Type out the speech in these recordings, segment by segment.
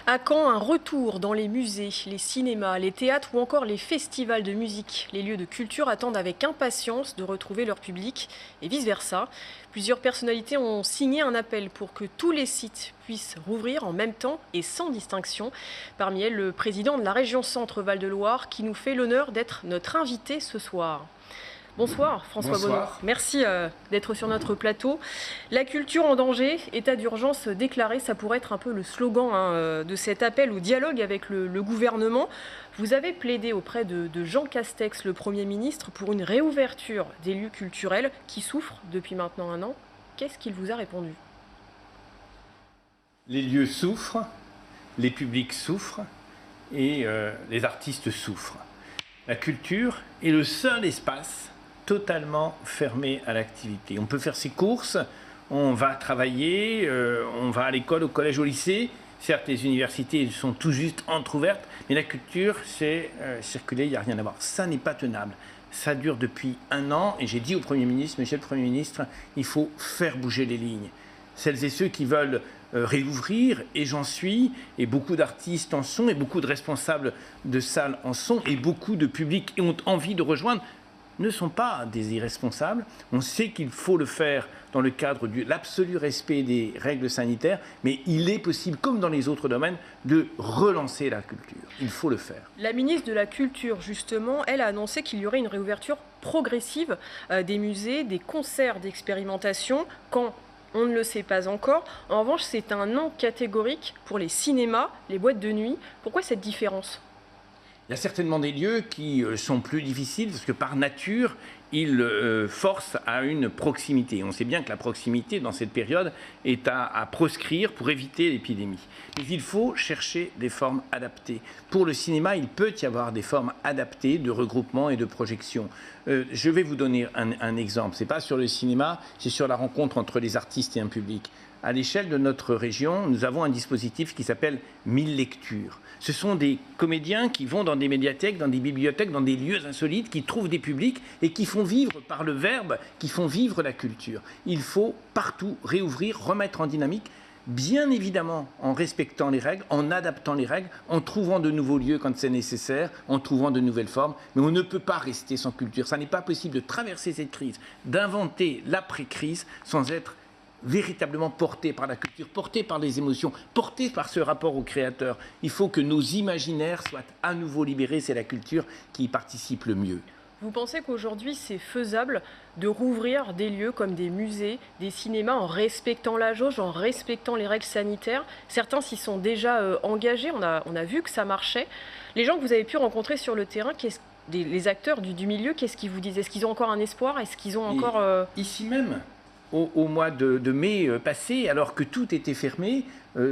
À quand un retour dans les musées, les cinémas, les théâtres ou encore les festivals de musique? Les lieux de culture attendent avec impatience de retrouver leur public et vice-versa. Plusieurs personnalités ont signé un appel pour que tous les sites puissent rouvrir en même temps et sans distinction. Parmi elles, le président de la région Centre Val-de-Loire qui nous fait l'honneur d'être notre invité ce soir. Bonsoir François Bonneau. Bonsoir. Merci d'être sur notre plateau. La culture en danger, état d'urgence déclaré, ça pourrait être un peu le slogan de cet appel au dialogue avec le gouvernement. Vous avez plaidé auprès de Jean Castex, le Premier ministre, pour une réouverture des lieux culturels qui souffrent depuis maintenant un an. Qu'est-ce qu'il vous a répondu? Les lieux souffrent, les publics souffrent et les artistes souffrent. La culture est le seul espace totalement fermé à l'activité. On peut faire ses courses, on va travailler, on va à l'école, au collège, au lycée. Certes, les universités sont tout juste entrouvertes, mais la culture, c'est circuler, il n'y a rien à voir. Ça n'est pas tenable. Ça dure depuis un an et j'ai dit au Premier ministre, Monsieur le Premier ministre, il faut faire bouger les lignes. Celles et ceux qui veulent réouvrir, et j'en suis, et beaucoup d'artistes en sont, et beaucoup de responsables de salles en sont, et beaucoup de publics ont envie de rejoindre, ne sont pas des irresponsables. On sait qu'il faut le faire dans le cadre de l'absolu respect des règles sanitaires, mais il est possible, comme dans les autres domaines, de relancer la culture. Il faut le faire. La ministre de la Culture, justement, elle a annoncé qu'il y aurait une réouverture progressive des musées, des concerts d'expérimentation, quand on ne le sait pas encore. En revanche, c'est un non catégorique pour les cinémas, les boîtes de nuit. Pourquoi cette différence ? Il y a certainement des lieux qui sont plus difficiles parce que par nature, ils forcent à une proximité. On sait bien que la proximité dans cette période est à proscrire pour éviter l'épidémie. Mais il faut chercher des formes adaptées. Pour le cinéma, il peut y avoir des formes adaptées de regroupement et de projection. Je vais vous donner un exemple. Ce n'est pas sur le cinéma, c'est sur la rencontre entre les artistes et un public. À l'échelle de notre région, nous avons un dispositif qui s'appelle 1000 lectures. Ce sont des comédiens qui vont dans des médiathèques, dans des bibliothèques, dans des lieux insolites, qui trouvent des publics et qui font vivre par le verbe, qui font vivre la culture. Il faut partout réouvrir, remettre en dynamique, bien évidemment en respectant les règles, en adaptant les règles, en trouvant de nouveaux lieux quand c'est nécessaire, en trouvant de nouvelles formes. Mais on ne peut pas rester sans culture. Ça n'est pas possible de traverser cette crise, d'inventer l'après-crise sans être véritablement porté par la culture, porté par les émotions, porté par ce rapport au créateur. Il faut que nos imaginaires soient à nouveau libérés. C'est la culture qui y participe le mieux. Vous pensez qu'aujourd'hui, c'est faisable de rouvrir des lieux comme des musées, des cinémas, en respectant la jauge, en respectant les règles sanitaires? Certains s'y sont déjà engagés, on a vu que ça marchait. Les gens que vous avez pu rencontrer sur le terrain, les acteurs du milieu, qu'est-ce qu'ils vous disent? Est-ce qu'ils ont encore un espoir? Est-ce qu'ils ont encore... Ici même, au mois de mai passé, alors que tout était fermé,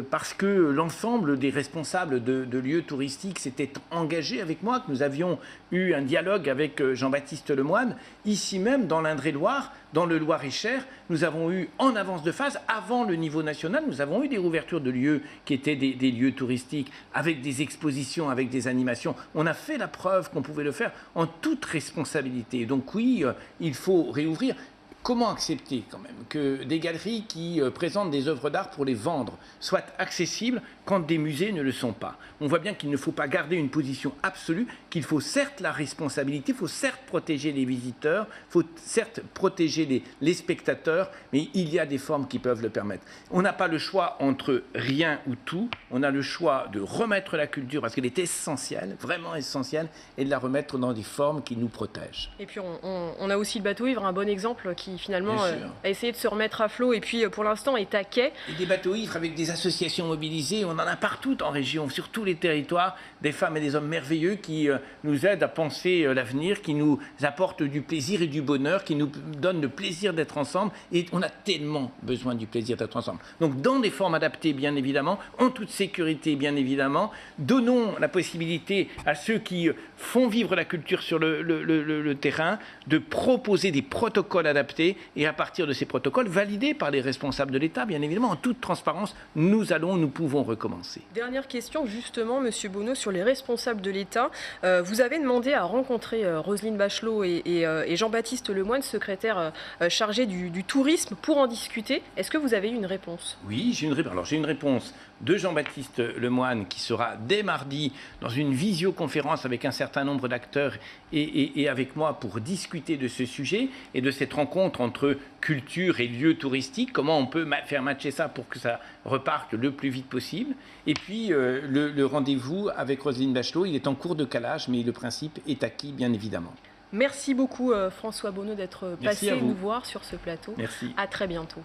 parce que l'ensemble des responsables de lieux touristiques s'étaient engagés avec moi, que nous avions eu un dialogue avec Jean-Baptiste Lemoyne. Ici même, dans l'Indre-et-Loire, dans le Loir-et-Cher, nous avons eu en avance de phase, avant le niveau national, nous avons eu des ouvertures de lieux qui étaient des lieux touristiques, avec des expositions, avec des animations. On a fait la preuve qu'on pouvait le faire en toute responsabilité. Donc oui, il faut réouvrir. Comment accepter quand même que des galeries qui présentent des œuvres d'art pour les vendre soient accessibles quand des musées ne le sont pas? On voit bien qu'il ne faut pas garder une position absolue, qu'il faut certes la responsabilité, il faut certes protéger les visiteurs, il faut certes protéger les spectateurs, mais il y a des formes qui peuvent le permettre. On n'a pas le choix entre rien ou tout, on a le choix de remettre la culture parce qu'elle est essentielle, vraiment essentielle, et de la remettre dans des formes qui nous protègent. Et puis on a aussi le bateau ivre, un bon exemple qui finalement a essayé de se remettre à flot et puis pour l'instant est à quai. Et des bateaux ivres avec des associations mobilisées, on en a partout en région, sur tous les territoires, des femmes et des hommes merveilleux qui nous aident à penser l'avenir, qui nous apportent du plaisir et du bonheur, qui nous donnent le plaisir d'être ensemble. Et on a tellement besoin du plaisir d'être ensemble. Donc dans des formes adaptées, bien évidemment, en toute sécurité, bien évidemment, donnons la possibilité à ceux qui font vivre la culture sur le terrain de proposer des protocoles adaptés et à partir de ces protocoles validés par les responsables de l'État, bien évidemment, en toute transparence, nous pouvons recommencer. Dernière question, justement, Monsieur Bonneau, sur les responsables de l'État. Vous avez demandé à rencontrer Roselyne Bachelot et Jean-Baptiste Lemoyne, secrétaire chargé du tourisme, pour en discuter. Est-ce que vous avez eu une réponse? Oui, j'ai une réponse. Alors, j'ai une réponse de Jean-Baptiste Lemoine, qui sera dès mardi dans une visioconférence avec un certain nombre d'acteurs et avec moi pour discuter de ce sujet et de cette rencontre entre culture et lieux touristiques, comment on peut faire matcher ça pour que ça reparte le plus vite possible. Et puis le rendez-vous avec Roselyne Bachelot, il est en cours de calage, mais le principe est acquis, bien évidemment. Merci beaucoup François Bonneau d'être passé nous voir sur ce plateau. Merci. À très bientôt.